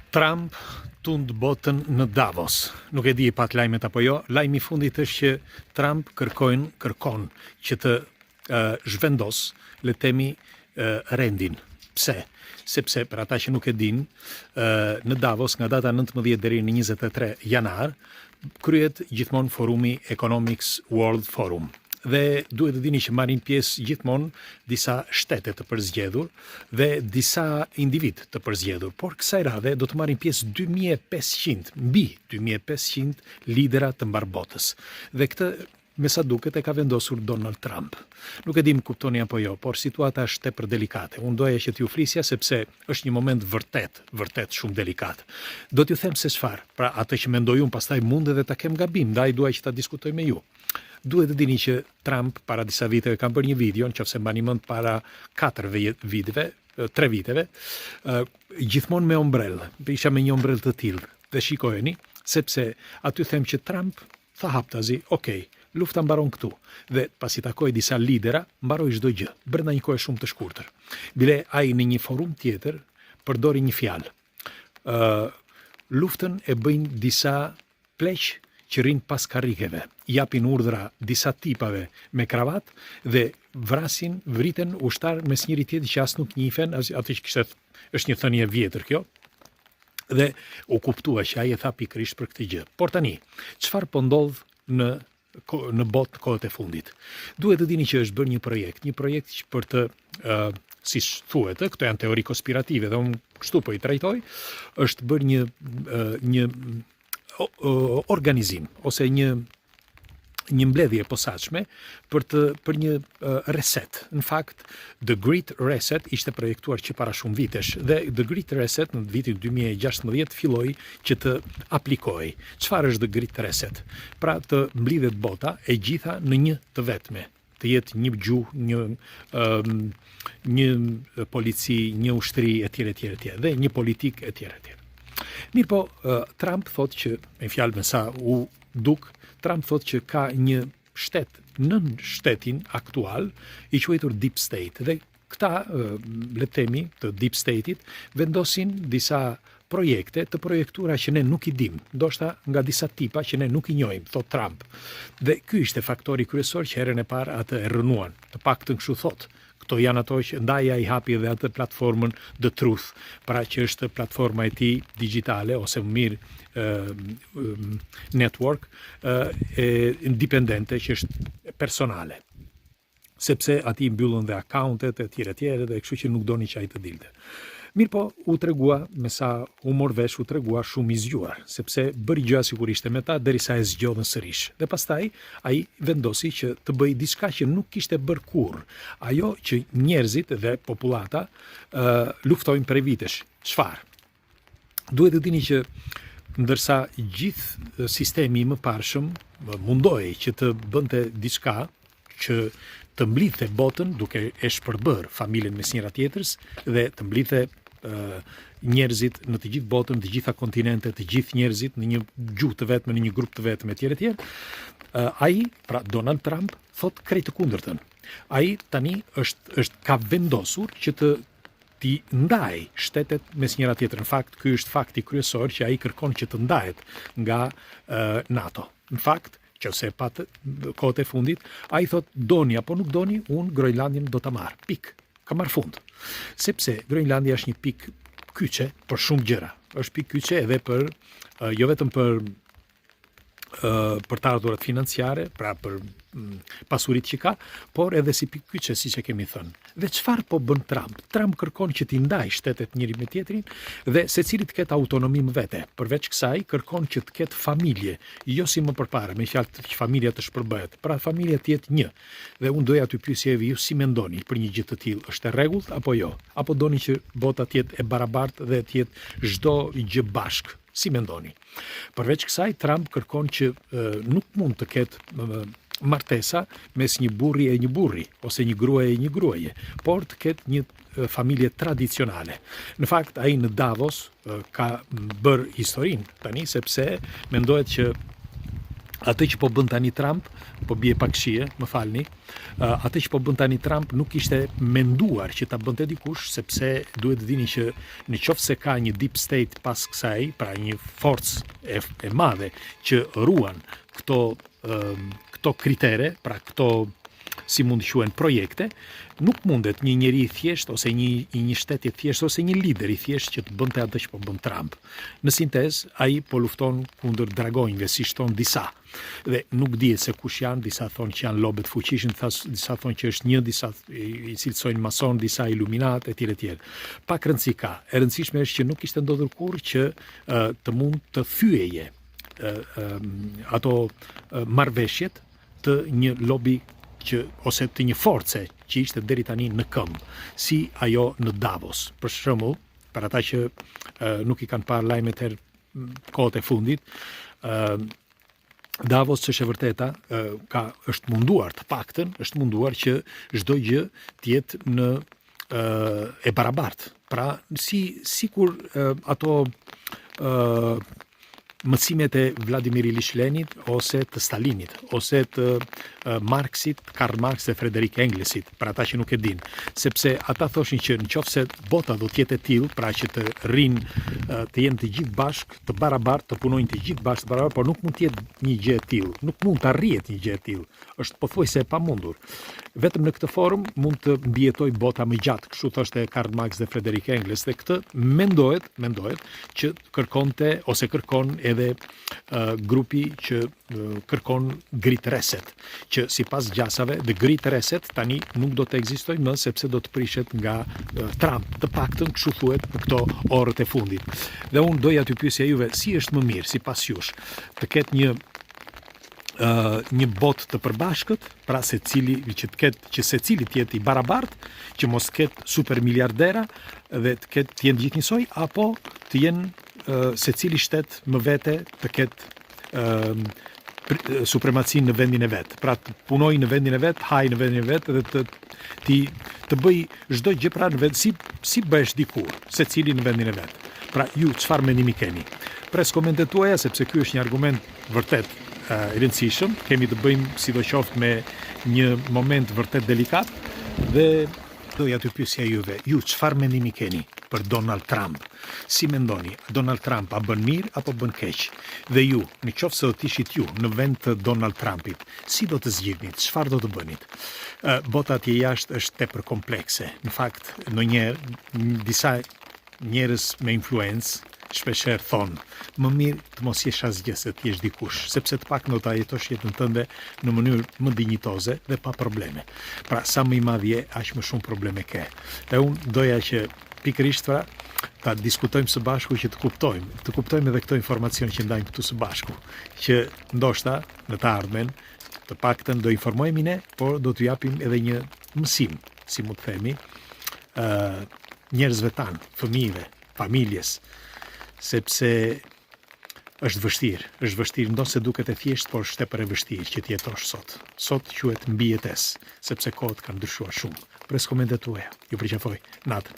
Trump tund botën në Davos. Nuk e di pat lajmet apo jo. Lajmi i fundit është që Trump kërkon që të zhvendos, le të themi, rendin. Pse? Sepse për ata që nuk e din, në Davos nga data 19 deri në 23 janar kryhet gjithmonë forumi Economics World Forum. Dhe duhet të dini që marrin pjesë gjithmonë disa shtete të përzgjedhur dhe disa individ të përzgjedhur, por kësaj radhe do të marrin pjesë 2500 lidera të mbar botës. Dhe këtë me sa duket e ka vendosur Donald Trump. Nuk e di më kuptoni apo jo, por situata është tepër delikate. Unë doja që t'ju flisja sepse është një moment vërtet shumë delikat. Do t'ju them se çfarë. Pra atë që mendoj unë pastaj mund edhe ta kem gabim, ndaj dua që ta diskutoj me ju. Duhet të dini që Trump para disa viteve ka bërë një video, nëse mbani mend para 3 viteve, gjithmonë me ombrellë. Isha me një ombrellë të tillë. Dhe shikojeni, sepse aty them që Trump tha haptazi, okay, lufta mbaron këtu. Dhe pasi takoi disa lidera, mbaroi çdo gjë, brenda një kohe shumë të shkurtër. Bile ai në një forum tjetër përdori një fjalë. Luftën e bëjnë disa pleq që rinë pas karrikeve, japin urdhra disa tipave me kravat dhe vriten ushtar mes njëri tjetrit që as nuk njihen, atë që kishte është një thënie e vjetër kjo. Dhe u kuptua që ai e tha pikërisht për këtë gjë. Por tani, çfarë po ndodh në botë kohët e fundit? Duhet të dini që është bërë një projekt që për të si thuhet, këto janë teori konspirative dhe unë kështu po i trajtoj, është bërë një organizim ose një mbledhje posaçme për një reset. Në fakt, The Great Reset ishte projektuar që para shumë vitesh dhe The Great Reset në vitin 2016 filloi që të aplikojë. Çfarë është The Great Reset? Pra të mblidhet bota e gjitha në një të vetme. Të jetë një gjuhë, një polici, një ushtri etj. Dhe një politik etj. Mirë po, Trump thot që, me fjalë me sa u duk, Trump thot që ka një shtet nën shtetin aktual i quajtur Deep State dhe këta, le të themi, të Deep State-it vendosin disa projekte të projektura që ne nuk i dim, ndoshta nga disa tipa që ne nuk i njohim, thot Trump. Dhe ky ishte faktori kryesor që herën e parë atë e rënuan, të paktën kështu thot. Këto janë ato që ndaja i hapi edhe atë platformën The Truth, pra që është platforma e tij digjitale ose më mirë network independente që është personale. Sepse ati mbyllën dhe accountet etj. Dhe kështu që nuk doni që ai të dilte. Mirë po, u tregua, me sa u mor vesh, u tregua shumë i zgjuar, sepse bëri gjëra sigurisht me ta derisa e zgjodhën sërish. Dhe pastaj ai vendosi që të bëjë diçka që nuk kishte bërë kurrë. Ajo që njerëzit dhe popullata luftojnë prej vitesh. Çfarë? Duhet të dini që ndërsa gjithë sistemi i mëparshëm mundoi që të bënte diçka që të mblidhte botën duke e shpërbër familjen mes njëra tjetrës dhe të mblidhte njerëzit në të gjithë botën, të gjitha kontinentet, të gjithë njerëzit në një gjuhë të vetme, në një grup të vetëm etj. Ai, pra Donald Trump, thot krejt të kundërtën. Ai tani ka vendosur që t'i ndaj shtetet mes njëra tjetrën. Në fakt, ky është fakti kryesor që ai kërkon që të ndahet nga NATO. Në fakt, që ose pat kohët e fundit, ai thot doni apo nuk doni, unë Groenlandin do ta marr. Pik. Ka marr fund. Sepse Groenlandia është një pik kyçe për shumë gjëra. Është pik kyçe edhe për jo vetëm për të ardhurat financiare, pra për pasurit që ka, por edhe si pik kyçe, siç e kemi thënë. Dhe çfarë po bën Trump? Trump kërkon që t'i ndaj shtetet njëri me tjetrin dhe secili të ketë autonomi më vete. Përveç kësaj, kërkon që të ketë familje, jo si më përpara, me fjalë që familja të shpërbëhet. Pra familja të jetë një. Dhe unë doja t'ju pyesje ju si mendoni për një gjë të tillë, është e rregullt apo jo? Apo doni që bota të jetë e barabartë dhe të jetë çdo gjë bashkë? Si mendoni? Përveç kësaj, Trump kërkon që nuk mund të ketë martesa mes një burri e një burri, ose një gruaje e një gruaje, por të ketë një familje tradicionale. Në fakt, ai në Davos ka bërë historinë tani, sepse mendohet që atë që po bën tani Trump, po bie pak shije, më falni, atë që po bën tani Trump nuk ishte menduar që ta bënte dikush, sepse duhet të dini që në qoftë se ka një deep state pas kësaj, pra një forcë e madhe që ruan këto kritere, pra këto si mund të quhen projekte, nuk mundet një njeri thjesht ose një shtet i thjesht ose një lider i thjesht që të bënte atë që po bën Trump. Në sintezë, ai po lufton kundër dragonjve, si thon disa. Dhe nuk dihet se kush janë, disa thonë që janë lobet fuqishëm, disa thonë që është një, disa i cilësojnë mason, disa iluminat, etj. Pak rëndësi ka. E rëndësishme është që nuk ishte ndodhur kurrë që të mund të thyeje ato marrëveshjet të një lobi ose të një force që ishte deri tani në këmbë, si ajo në Davos. Për shembull, për ata që nuk i kanë parë lajmet kohët e fundit, Davos është e vërteta, është munduar të paktën, është munduar që çdo gjë të jetë në e barabartë. Pra, sikur ato mësimet e Vladimir Ilich Lenit ose të Stalinit, ose të Marxit, Karl Marx dhe Frederik Englesit, për ata që nuk e din. Sepse ata thoshin që nëse bota do të jetë e tillë, pra që të të jenë të gjithë bashkë, të barabartë, të punojnë të gjithë bashkë të barabartë, por nuk mund të jetë një gjë e tillë, nuk mund të arrihet një gjë e tillë. Është pothuajse e pamundur. Vetëm në këtë formë mund të mbijetojë bota më gjatë, kështu thoshte Karl Marx dhe Frederik Engels, dhe këtë mendohet që kërkon edhe grupi që kërkon Great Reset, që sipas gjasave the Great Reset tani nuk do të ekzistojë më, sepse do të prishet nga Trump, të paktën kështu thuhet në këto orët e fundit. Dhe unë doja t'ju pyesja juve, si është më mirë sipas jush të ketë një botë të përbashkët, pra që secili të jetë i barabartë, që mos ketë super miliardera dhe të jenë gjithë njësoj, apo të jenë secili shtet më vete të ketë supremacinë në vendin e vet. Pra të punoj në vendin e vet, haj në vendin e vet dhe të bëj çdo gjë pra në vend, si bëhesh dikur, secili në vendin e vet. Pra ju çfarë mendimi keni? Pres komentet tuaja, sepse ky është një argument vërtet i rëndësishëm. Kemi të bëjmë sidoqoftë me një moment vërtet delikat dhe doja t'ju pyesja juve, ju çfarë mendimi keni për Donald Trump? Si mendoni, Donald Trump a bën mirë apo bën keq? Dhe ju, në qoftë se do të ishit ju në vend të Donald Trumpit, si do të zgjidhnit? Çfarë do të bënit? Bota atje jashtë është tepër komplekse. Në fakt, ndonjëherë disa njerëz me influencë shpesher thonë, më mirë të mos jesh asgjë se të jesh dikush, sepse të pak do ta jetosh jetën tënde në mënyrë më dinjitoze dhe pa probleme. Pra, sa më i madh je, aq më shumë probleme ke. Dhe unë doja që pikërisht ta diskutojmë së bashku që të kuptojmë edhe këto informacion që ndajmë këtu së bashku, që ndoshta në të ardhmen të paktën do informojmë ne, por do t'ju japim edhe një mësim, si mund të themi, njerëzve tanë, fëmijëve, familjes, sepse është vështirë, ndoshta duket e thjeshtë, por është tepër e vështirë që të jetosh sot. Sot quhet mbijetesë, sepse kohët kanë ndryshuar shumë. Pres komentet tuaja. Ju përqafoj. Natën.